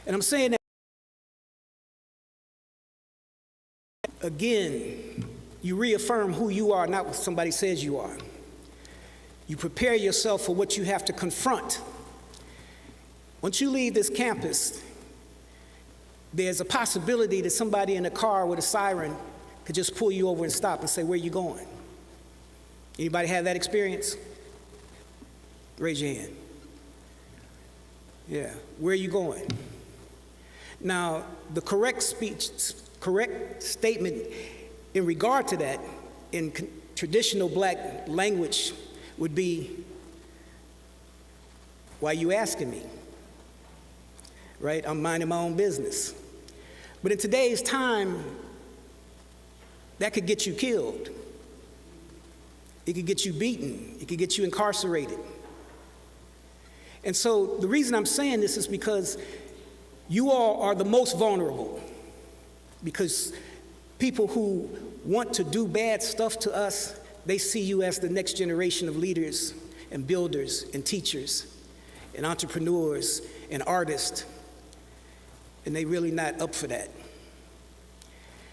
And I'm saying that again, you reaffirm who you are, not what somebody says you are. You prepare yourself for what you have to confront. Once you leave this campus, there's a possibility that somebody in a car with a siren could just pull you over and stop and say, "Where are you going?" Anybody have that experience? Raise your hand. Yeah, where are you going? Now, the correct statement in regard to that in traditional black language would be, "Why are you asking me?" Right? I'm minding my own business. But in today's time, that could get you killed. It could get you beaten. It could get you incarcerated. And so the reason I'm saying this is because you all are the most vulnerable. Because people who want to do bad stuff to us, they see you as the next generation of leaders and builders and teachers and entrepreneurs and artists. And they really not up for that.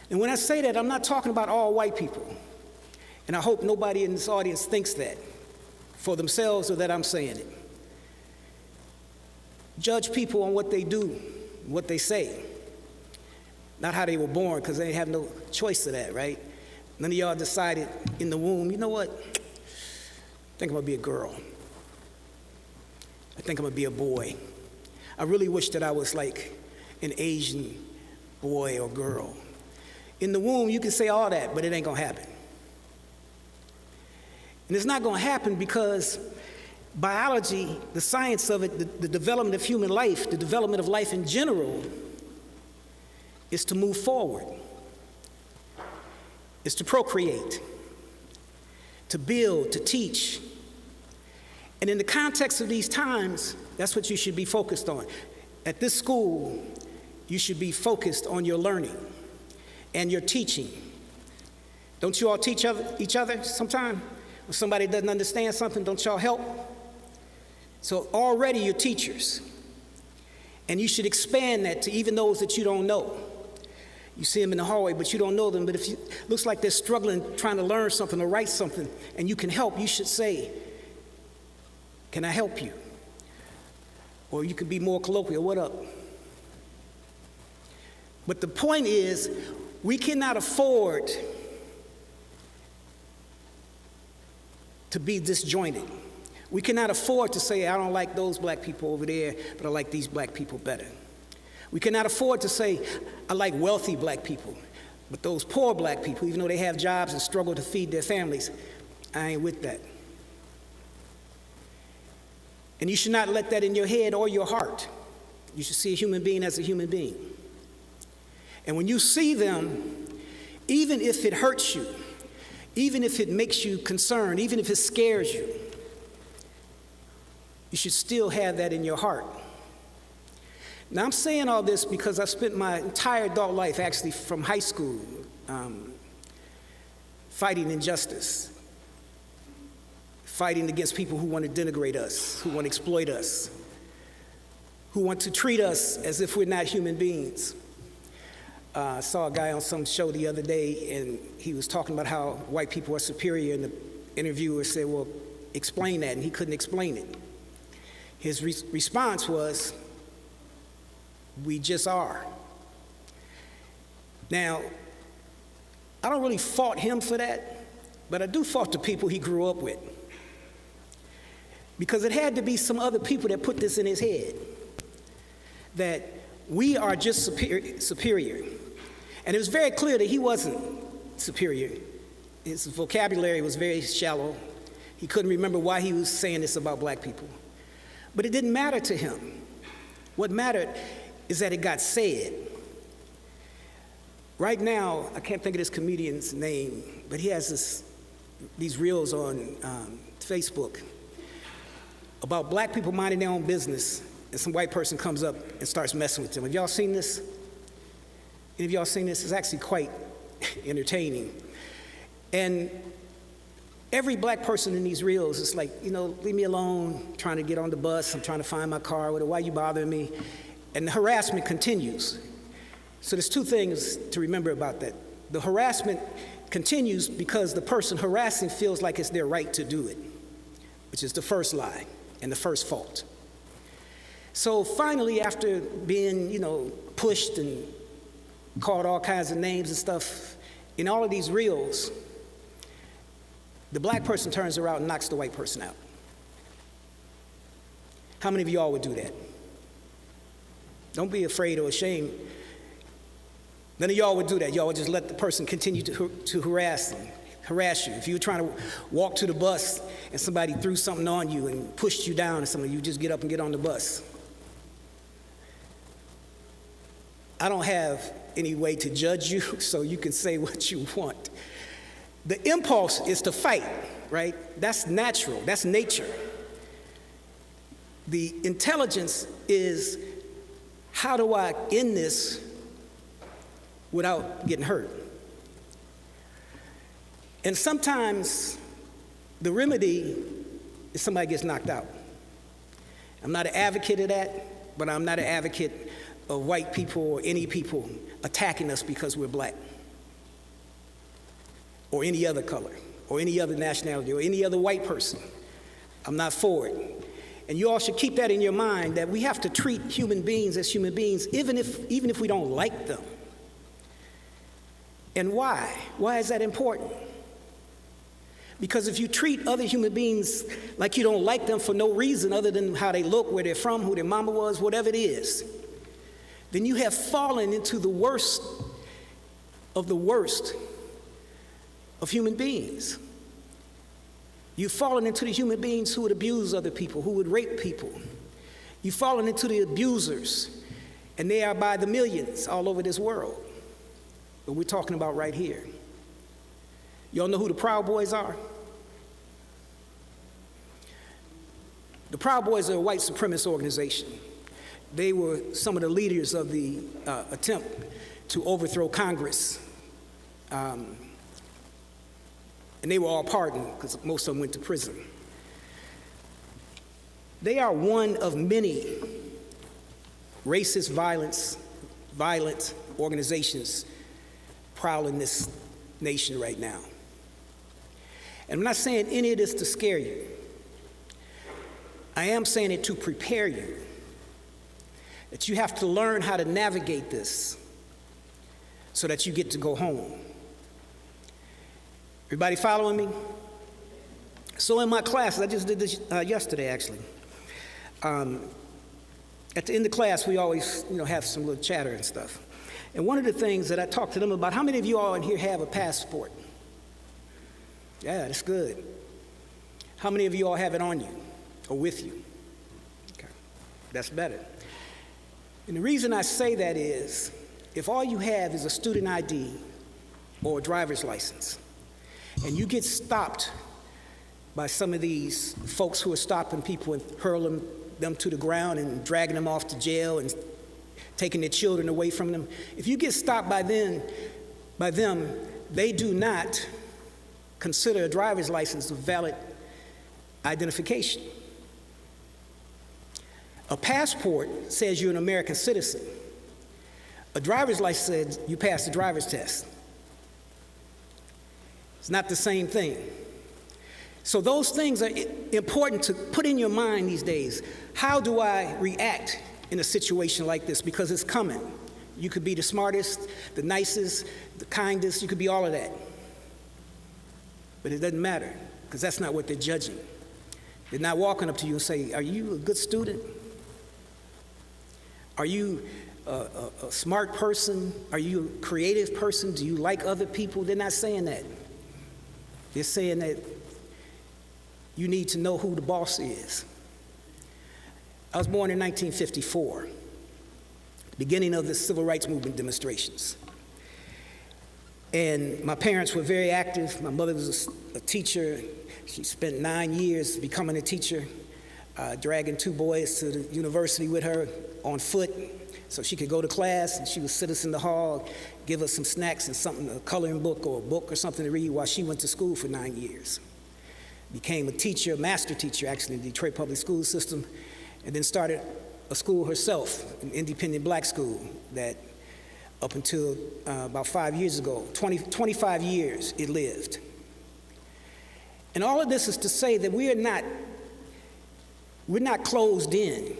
And when I say that, I'm not talking about all white people. And I hope nobody in this audience thinks that for themselves or that I'm saying it. Judge people on what they do, what they say, not how they were born, because they have no choice of that, right? None of y'all decided in the womb, you know what? I think I'm gonna be a girl. I think I'm gonna be a boy. I really wish that I was like an Asian boy or girl. In the womb, you can say all that, but it ain't gonna happen. And it's not gonna happen because biology, the science of it, the development of human life, the development of life in general, is to move forward, is to procreate, to build, to teach. And in the context of these times, that's what you should be focused on. At this school, you should be focused on your learning and your teaching. Don't you all teach each other sometime? When somebody doesn't understand something, don't y'all help? So already you're teachers. And you should expand that to even those that you don't know. You see them in the hallway, but you don't know them. But if it looks like they're struggling, trying to learn something or write something, and you can help, you should say, "Can I help you?" Or you could be more colloquial, "What up?" But the point is, we cannot afford to be disjointed. We cannot afford to say, "I don't like those black people over there, but I like these black people better." We cannot afford to say, "I like wealthy black people, but those poor black people, even though they have jobs and struggle to feed their families, I ain't with that." And you should not let that in your head or your heart. You should see a human being as a human being. And when you see them, even if it hurts you, even if it makes you concerned, even if it scares you, you should still have that in your heart. Now, I'm saying all this because I spent my entire adult life, actually from high school, fighting injustice, fighting against people who want to denigrate us, who want to exploit us, who want to treat us as if we're not human beings. I saw a guy on some show the other day, and he was talking about how white people are superior, and the interviewer said, "Well, explain that," and he couldn't explain it. His response was, "We just are." Now, I don't really fault him for that, but I do fault the people he grew up with. Because it had to be some other people that put this in his head, that we are just superior. And it was very clear that he wasn't superior. His vocabulary was very shallow. He couldn't remember why he was saying this about black people. But it didn't matter to him. What mattered is that it got said. Right now, I can't think of this comedian's name, but he has these reels on Facebook about black people minding their own business, and some white person comes up and starts messing with them. Have y'all seen this? Any of y'all seen this? It's actually quite entertaining. And every black person in these reels is like, you know, leave me alone, I'm trying to get on the bus, I'm trying to find my car, why are you bothering me? And the harassment continues. So there's two things to remember about that. The harassment continues because the person harassing feels like it's their right to do it, which is the first lie and the first fault. So finally, after being, pushed and called all kinds of names and stuff, in all of these reels, the black person turns around and knocks the white person out. How many of y'all would do that? Don't be afraid or ashamed. None of y'all would do that. Y'all would just let the person continue to harass you. If you were trying to walk to the bus and somebody threw something on you and pushed you down or something, you just get up and get on the bus. I don't have any way to judge you, so you can say what you want. The impulse is to fight, right? That's natural, that's nature. The intelligence is, how do I end this without getting hurt? And sometimes the remedy is somebody gets knocked out. I'm not an advocate of that, but I'm not an advocate of white people or any people attacking us because we're black, or any other color, or any other nationality, or any other white person. I'm not for it. And you all should keep that in your mind, that we have to treat human beings as human beings, even if we don't like them. And why? Why is that important? Because if you treat other human beings like you don't like them for no reason other than how they look, where they're from, who their mama was, whatever it is, then you have fallen into the worst of human beings. You've fallen into the human beings who would abuse other people, who would rape people. You've fallen into the abusers, and they are by the millions all over this world. But we're talking about right here. Y'all know who the Proud Boys are? The Proud Boys are a white supremacist organization. They were some of the leaders of the attempt to overthrow Congress. And they were all pardoned because most of them went to prison. They are one of many racist violent organizations prowling this nation right now. And I'm not saying any of this to scare you. I am saying it to prepare you, that you have to learn how to navigate this so that you get to go home. Everybody following me? So in my classes, I just did this yesterday actually. At the end of class, we always have some little chatter and stuff. And one of the things that I talked to them about, how many of you all in here have a passport? Yeah, that's good. How many of you all have it on you or with you? Okay, that's better. And the reason I say that is, if all you have is a student ID or a driver's license, and you get stopped by some of these folks who are stopping people and hurling them to the ground and dragging them off to jail and taking their children away from them, if you get stopped by them, they do not consider a driver's license a valid identification. A passport says you're an American citizen. A driver's license says you passed the driver's test. It's not the same thing. So those things are important to put in your mind these days. How do I react in a situation like this? Because it's coming. You could be the smartest, the nicest, the kindest, you could be all of that. But it doesn't matter, because that's not what they're judging. They're not walking up to you and say, are you a good student? Are you a smart person? Are you a creative person? Do you like other people? They're not saying that. They're saying that you need to know who the boss is. I was born in 1954, beginning of the civil rights movement demonstrations. And my parents were very active. My mother was a teacher. She spent 9 years becoming a teacher, dragging 2 boys to the university with her on foot so she could go to class, and she would sit us in the hall, give us some snacks and something, a coloring book or a book or something to read while she went to school for 9 years. Became a teacher, a master teacher actually in the Detroit public school system, and then started a school herself, an independent black school, that up until about 5 years ago, 25 years it lived. And all of this is to say that we're not closed in.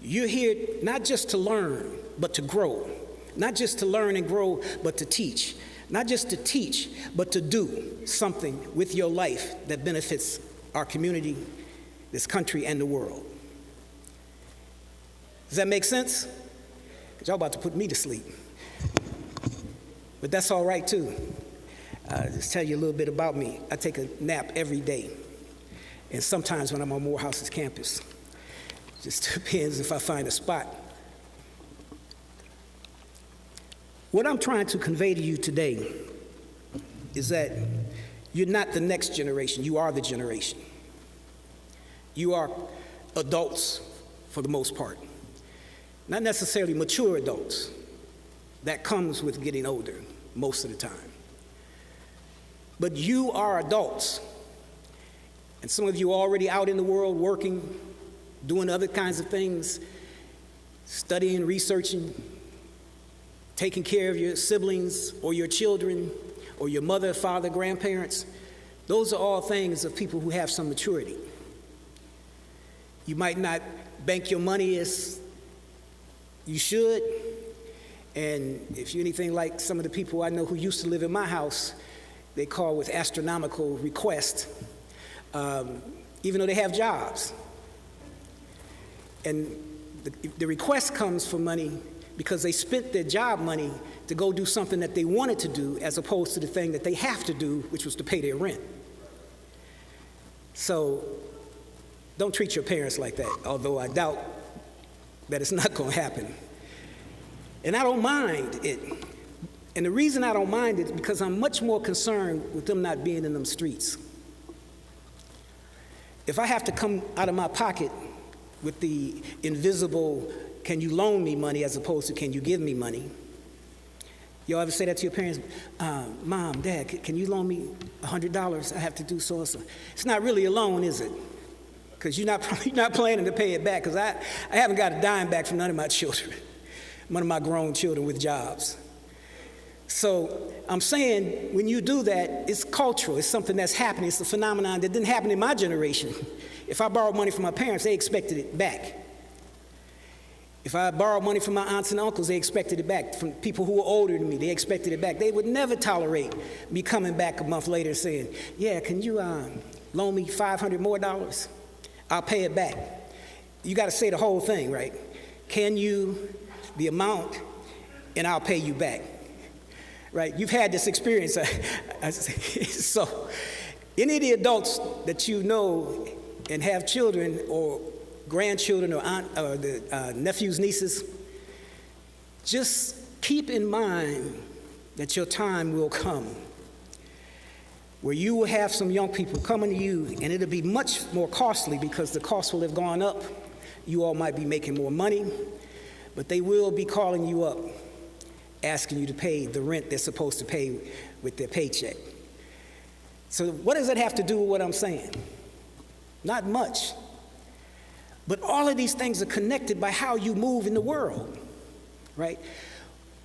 You're here not just to learn, but to grow. Not just to learn and grow, but to teach. Not just to teach, but to do something with your life that benefits our community, this country, and the world. Does that make sense? Because y'all about to put me to sleep. But that's all right, too. Just tell you a little bit about me. I take a nap every day, and sometimes when I'm on Morehouse's campus. Just depends if I find a spot. What I'm trying to convey to you today is that you're not the next generation, you are the generation. You are adults for the most part. Not necessarily mature adults. That comes with getting older most of the time. But you are adults. And some of you are already out in the world working, doing other kinds of things, studying, researching, taking care of your siblings or your children or your mother, father, grandparents. Those are all things of people who have some maturity. You might not bank your money as you should, and if you're anything like some of the people I know who used to live in my house, they call with astronomical requests, even though they have jobs. And the request comes for money because they spent their job money to go do something that they wanted to do as opposed to the thing that they have to do, which was to pay their rent. So don't treat your parents like that, although I doubt that it's not going to happen. And I don't mind it. And the reason I don't mind it is because I'm much more concerned with them not being in them streets. If I have to come out of my pocket with the invisible, can you loan me money as opposed to can you give me money? Y'all ever say that to your parents? Mom, Dad, can you loan me $100? I have to do so and so. It's not really a loan, is it? Because you're not planning to pay it back, because I haven't got a dime back from none of my children, none of my grown children with jobs. So I'm saying when you do that, it's cultural. It's something that's happening. It's a phenomenon that didn't happen in my generation. If I borrowed money from my parents, they expected it back. If I borrowed money from my aunts and uncles, they expected it back. From people who were older than me, they expected it back. They would never tolerate me coming back a month later saying, yeah, can you loan me $500 more? I'll pay it back. You got to say the whole thing, right? Can you, the amount, and I'll pay you back. Right? You've had this experience. So any of the adults that you know and have children or grandchildren or the nephews, nieces, just keep in mind that your time will come where you will have some young people coming to you, and it'll be much more costly because the cost will have gone up. You all might be making more money, but they will be calling you up, asking you to pay the rent they're supposed to pay with their paycheck. So what does that have to do with what I'm saying? Not much. But all of these things are connected by how you move in the world, right?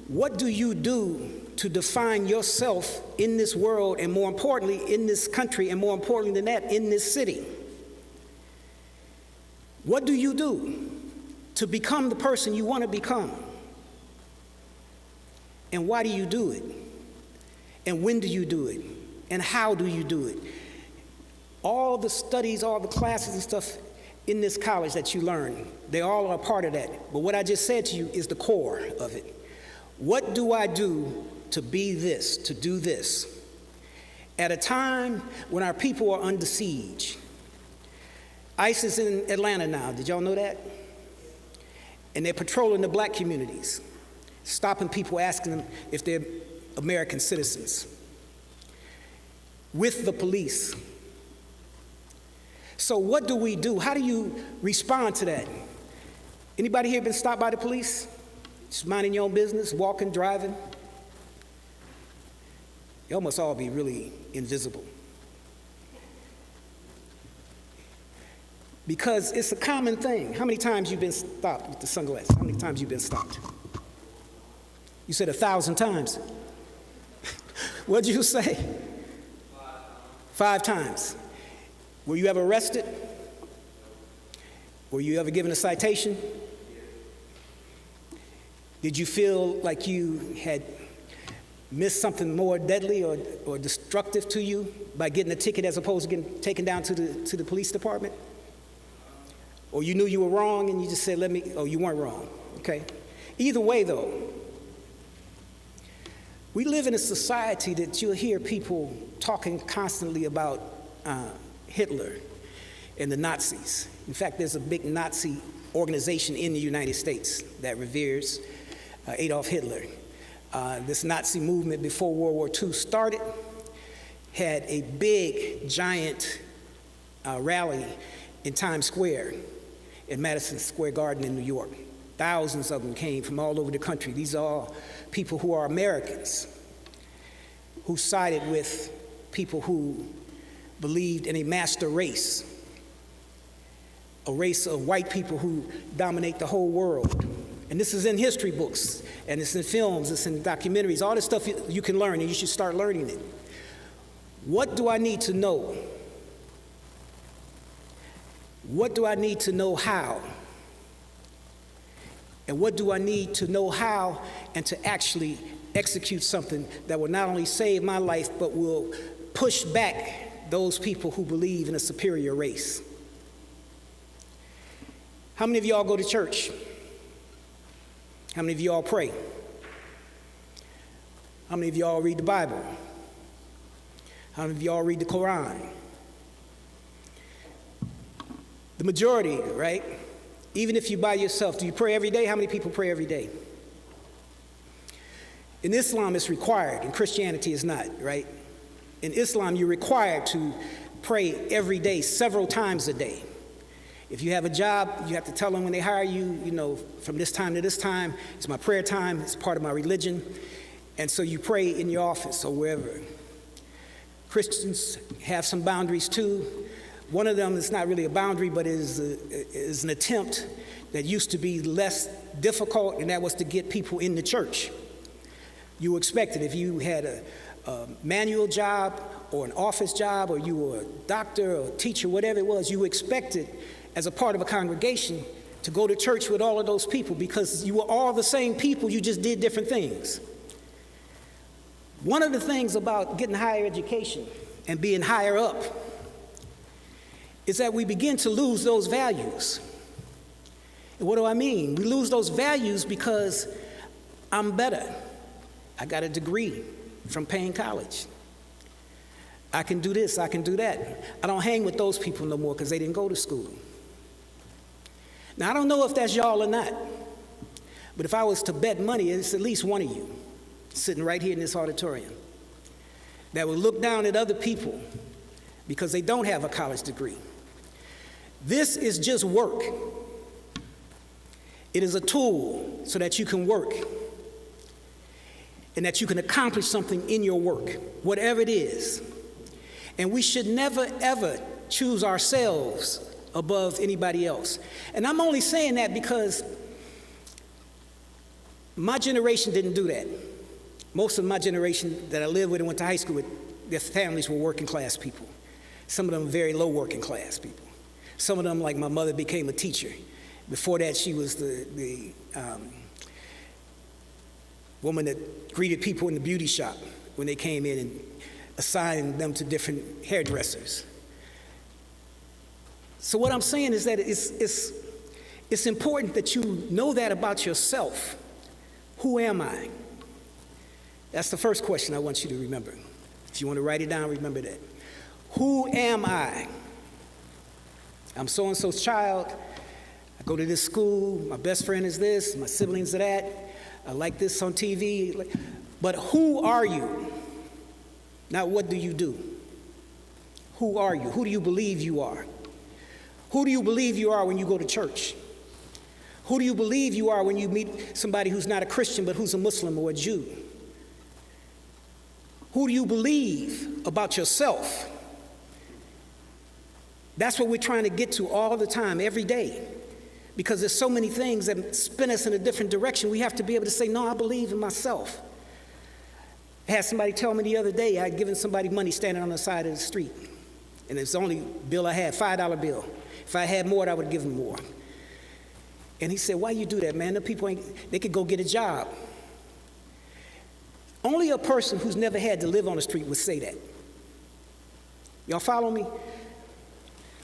What do you do to define yourself in this world, and more importantly, in this country, and more importantly than that, in this city? What do you do to become the person you want to become? And why do you do it? And when do you do it? And how do you do it? All the studies, all the classes and stuff in this college that you learn, they all are a part of that. But what I just said to you is the core of it. What do I do to be this, to do this? At a time when our people are under siege. ICE is in Atlanta now, did y'all know that? And they're patrolling the black communities, stopping people, asking them if they're American citizens, with the police. So what do we do? How do you respond to that? Anybody here been stopped by the police? Just minding your own business, walking, driving? Y'all must all be really invisible. because it's a common thing. How many times you've been stopped with the sunglasses? How many times you've been stopped? You said 1,000 times. What'd you say? 5 times. Were you ever arrested? Were you ever given a citation? Did you feel like you had missed something more deadly or destructive to you by getting a ticket as opposed to getting taken down to the police department? Or you knew you were wrong and you just said, you weren't wrong, okay? Either way though, we live in a society that you'll hear people talking constantly about Hitler and the Nazis. In fact, there's a big Nazi organization in the United States that reveres Adolf Hitler. This Nazi movement before World War II started had a big, giant rally in Times Square in Madison Square Garden in New York. Thousands of them came from all over the country. These are all people who are Americans, who sided with people who believed in a master race, a race of white people who dominate the whole world. And this is in history books, and it's in films, it's in documentaries, all this stuff you can learn, and you should start learning it. What do I need to know? What do I need to know how? And what do I need to know how and to actually execute something that will not only save my life, but will push back those people who believe in a superior race? How many of y'all go to church? How many of y'all pray? How many of y'all read the Bible? How many of y'all read the Quran? The majority, right? Even if you by yourself, do you pray every day? How many people pray every day? In Islam, it's required. In Christianity, it's not, right? In Islam, you're required to pray every day, several times a day. If you have a job, you have to tell them when they hire you, from this time to this time, it's my prayer time, it's part of my religion. And so you pray in your office or wherever. Christians have some boundaries too. One of them is not really a boundary, but is an attempt that used to be less difficult, and that was to get people in the church. You were expected, if you had a manual job or an office job, or you were a doctor or a teacher, whatever it was, you were expected as a part of a congregation to go to church with all of those people, because you were all the same people, you just did different things. One of the things about getting higher education and being higher up is that we begin to lose those values. And what do I mean? We lose those values because I'm better. I got a degree from Payne College. I can do this, I can do that. I don't hang with those people no more because they didn't go to school. Now, I don't know if that's y'all or not, but if I was to bet money, it's at least one of you sitting right here in this auditorium that would look down at other people because they don't have a college degree. This is just work. It is a tool so that you can work and that you can accomplish something in your work, whatever it is. And we should never, ever choose ourselves above anybody else. And I'm only saying that because my generation didn't do that. Most of my generation that I lived with and went to high school with, their families were working class people. Some of them very low working class people. Some of them, like my mother, became a teacher. Before that, she was the woman that greeted people in the beauty shop when they came in and assigned them to different hairdressers. So what I'm saying is that it's important that you know that about yourself. Who am I? That's the first question I want you to remember. If you want to write it down, remember that. Who am I? I'm so-and-so's child. I go to this school. My best friend is this. My siblings are that. I like this on TV. But who are you? Now, what do you do? Who are you? Who do you believe you are? Who do you believe you are when you go to church? Who do you believe you are when you meet somebody who's not a Christian but who's a Muslim or a Jew? Who do you believe about yourself? That's what we're trying to get to all the time, every day. Because there's so many things that spin us in a different direction. We have to be able to say, no, I believe in myself. I had somebody tell me the other day, I had given somebody money standing on the side of the street. And it's the only bill I had, $5 bill. If I had more, I would give them more. And he said, why you do that, man? The people, they could go get a job. Only a person who's never had to live on the street would say that. Y'all follow me?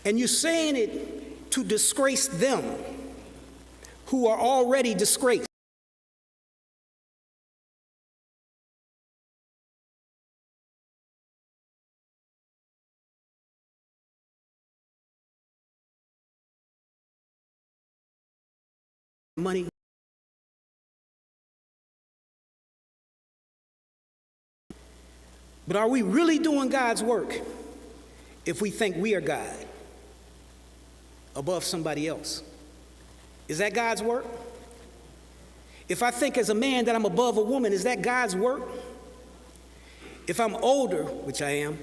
And you're saying it to disgrace them who are already disgraced. Money. But are we really doing God's work if we think we are God above somebody else? Is that God's work? If I think as a man that I'm above a woman, is that God's work? If I'm older, which I am,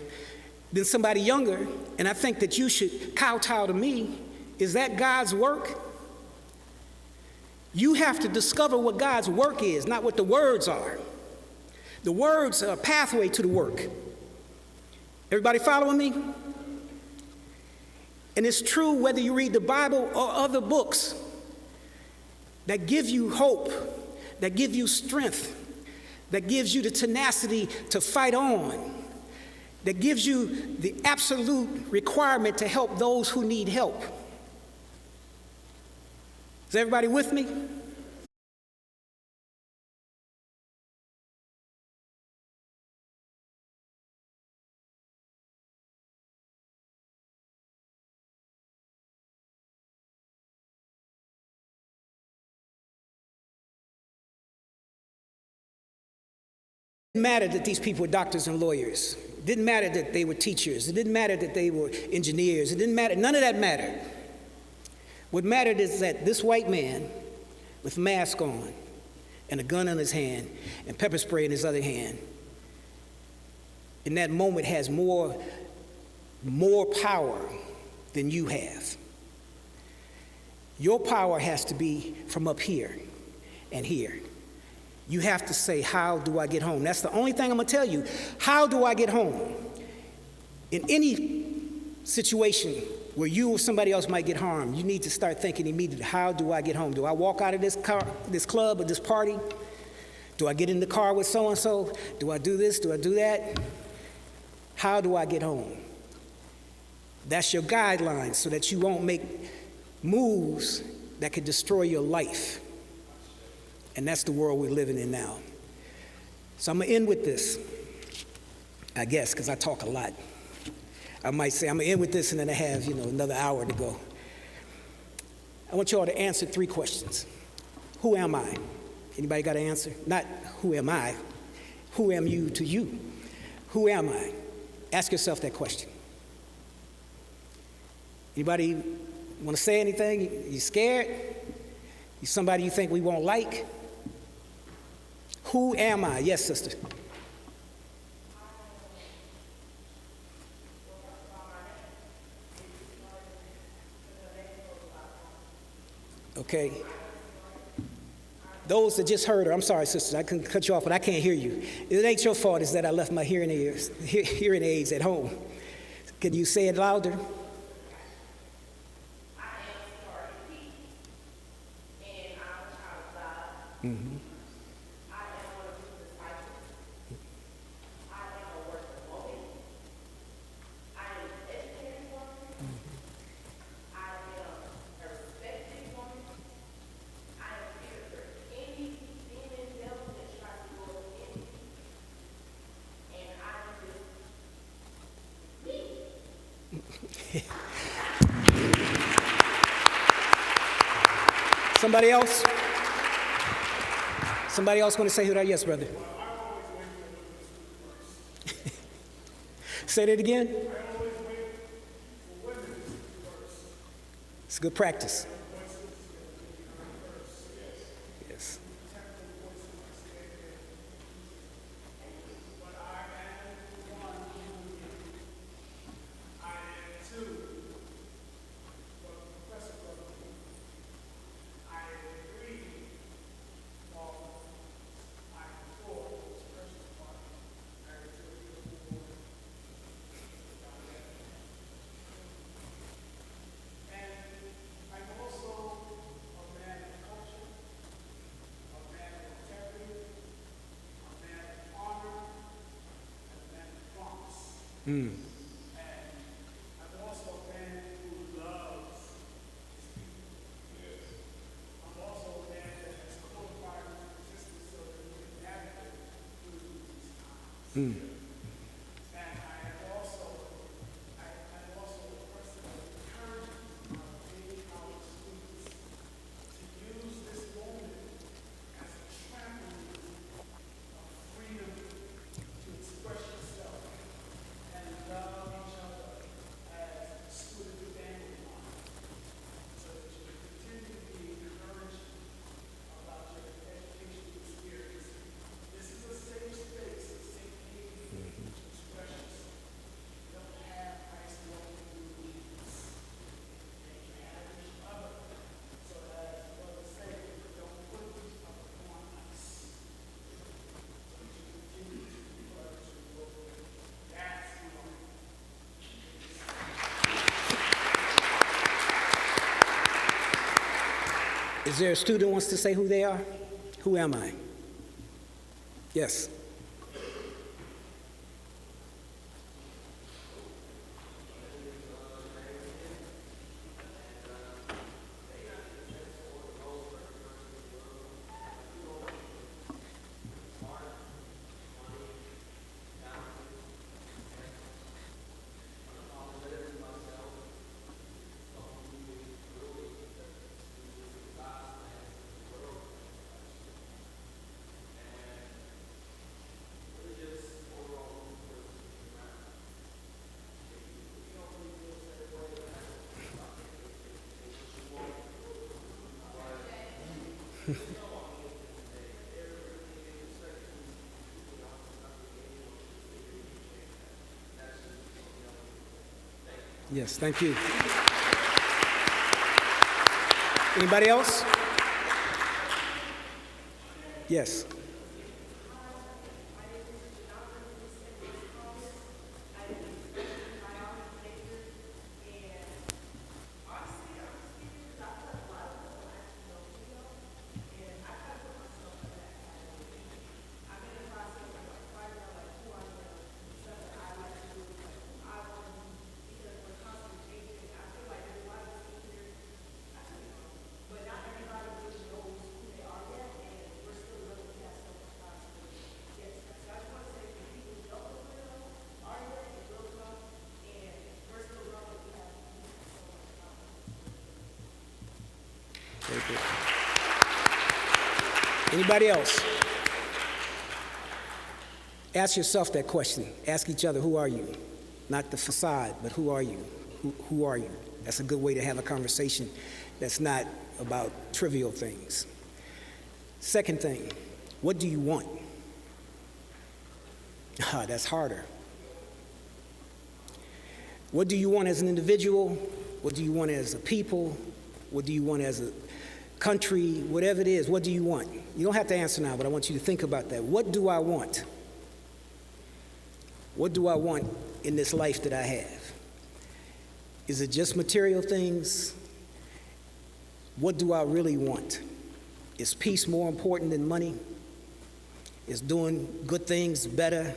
than somebody younger, and I think that you should kowtow to me, is that God's work? You have to discover what God's work is, not what the words are. The words are a pathway to the work. Everybody following me? And it's true whether you read the Bible or other books that give you hope, that give you strength, that gives you the tenacity to fight on, that gives you the absolute requirement to help those who need help. Is everybody with me? It didn't matter that these people were doctors and lawyers. It didn't matter that they were teachers. It didn't matter that they were engineers. It didn't matter. None of that mattered. What mattered is that this white man with a mask on and a gun in his hand and pepper spray in his other hand, in that moment has more power than you have. Your power has to be from up here and here. You have to say, how do I get home? That's the only thing I'm gonna tell you. How do I get home? In any situation where you or somebody else might get harmed, you need to start thinking immediately, how do I get home? Do I walk out of this club or this party? Do I get in the car with so-and-so? Do I do this? Do I do that? How do I get home? That's your guidelines so that you won't make moves that could destroy your life. And that's the world we're living in now. So I'm gonna end with this, I guess, because I talk a lot. I might say I'm gonna end with this and then I have, another hour to go. I want you all to answer 3 questions. Who am I? Anybody got an answer? Not who am I, who am you to you? Who am I? Ask yourself that question. Anybody want to say anything? You scared? You somebody you think we won't like? Who am I? Yes, sister. Okay. Those that just heard her, I'm sorry, sisters, I couldn't cut you off, but I can't hear you. It ain't your fault, it's that I left my hearing aids at home. Can you say it louder? Mm-hmm. Somebody else? Somebody else want to say who that? Yes, brother. Say that again. It's good practice. Yes. Mm. I'm also a man who loves his people. I'm also a man that has codified his existence so that he can navigate through these times. Mm. And I'm also a person that encourages our big college students to use this moment as a trampoline of freedom to express yourself and love each other as student family life, so that you can continue to be encouraged about your educational experience. This is a safe space, a safe haven to express yourself. You don't have isolated rules. And you have each other. So as Brother said, don't put each other on ice. So that you continue to flourish and grow. That's the only Is there a student who wants to say who they are? Who am I? Yes. Yes, thank you. Anybody else? Yes. Very good. Anybody else? Ask yourself that question. Ask each other, who are you? Not the facade, but who are you? Who are you? That's a good way to have a conversation that's not about trivial things. Second thing, what do you want? That's harder. What do you want as an individual? What do you want as a people? What do you want as a country? Whatever it is, what do you want? You don't have to answer now, but I want you to think about that. What do I want? What do I want in this life that I have? Is it just material things? What do I really want? Is peace more important than money? Is doing good things better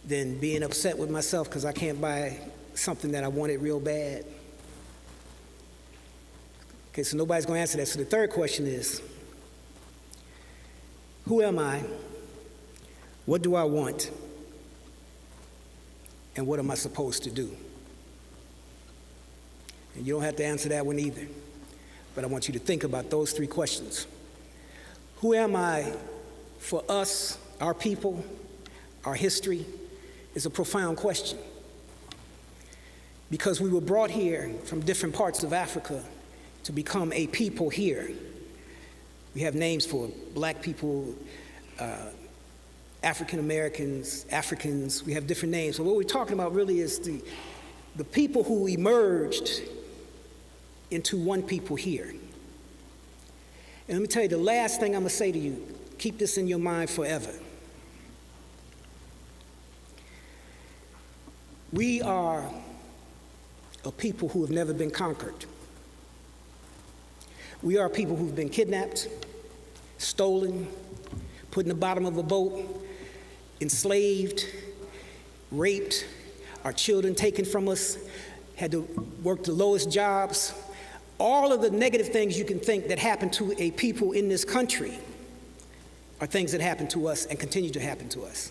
than being upset with myself because I can't buy something that I wanted real bad? Okay, so nobody's going to answer that. So the third question is, who am I? What do I want? And what am I supposed to do? And you don't have to answer that one either. But I want you to think about those three questions. Who am I for us, our people, our history, is a profound question. Because we were brought here from different parts of Africa to become a people here. We have names for black people, African Americans, Africans, we have different names. So what we're talking about really is the people who emerged into one people here. And let me tell you, the last thing I'm gonna say to you, keep this in your mind forever. We are a people who have never been conquered. We are people who've been kidnapped, stolen, put in the bottom of a boat, enslaved, raped. our children taken from us, had to work the lowest jobs. All of the negative things you can think that happen to a people in this country are things that happen to us and continue to happen to us.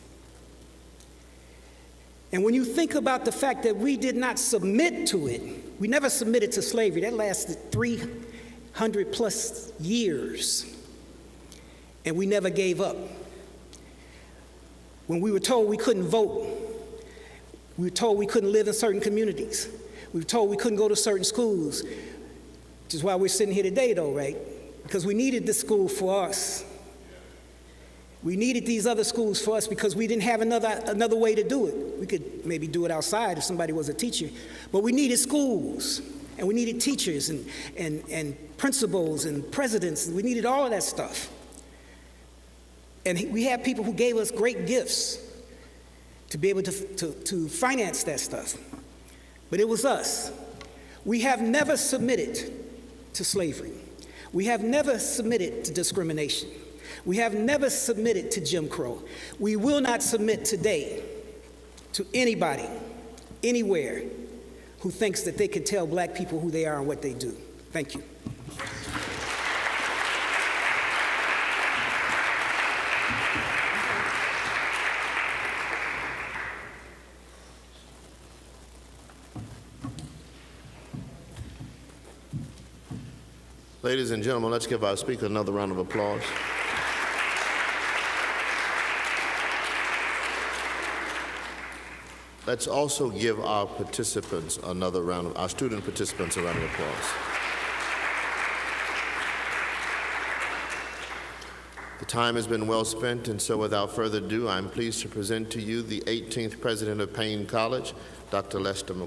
And when you think about the fact that we did not submit to it, we never submitted to slavery. That lasted 300 plus years, and we never gave up. When we were told we couldn't vote, we were told we couldn't live in certain communities, we were told we couldn't go to certain schools, which is why we're sitting here today, though, right? Because we needed this school for us. We needed these other schools for us because we didn't have another way to do it. We could maybe do it outside if somebody was a teacher, but we needed schools, and we needed teachers and principals and presidents, and we needed all of that stuff. And we had people who gave us great gifts to be able to finance that stuff. But it was us. We have never submitted to slavery. We have never submitted to discrimination. We have never submitted to Jim Crow. We will not submit today to anybody, anywhere, who thinks that they can tell black people who they are and what they do. Thank you. Ladies and gentlemen, let's give our speaker another round of applause. Let's also give our participants another round of, our student participants a round of applause. The time has been well spent, and so without further ado, I'm pleased to present to you the 18th president of Payne College, Dr. Lester McCoy.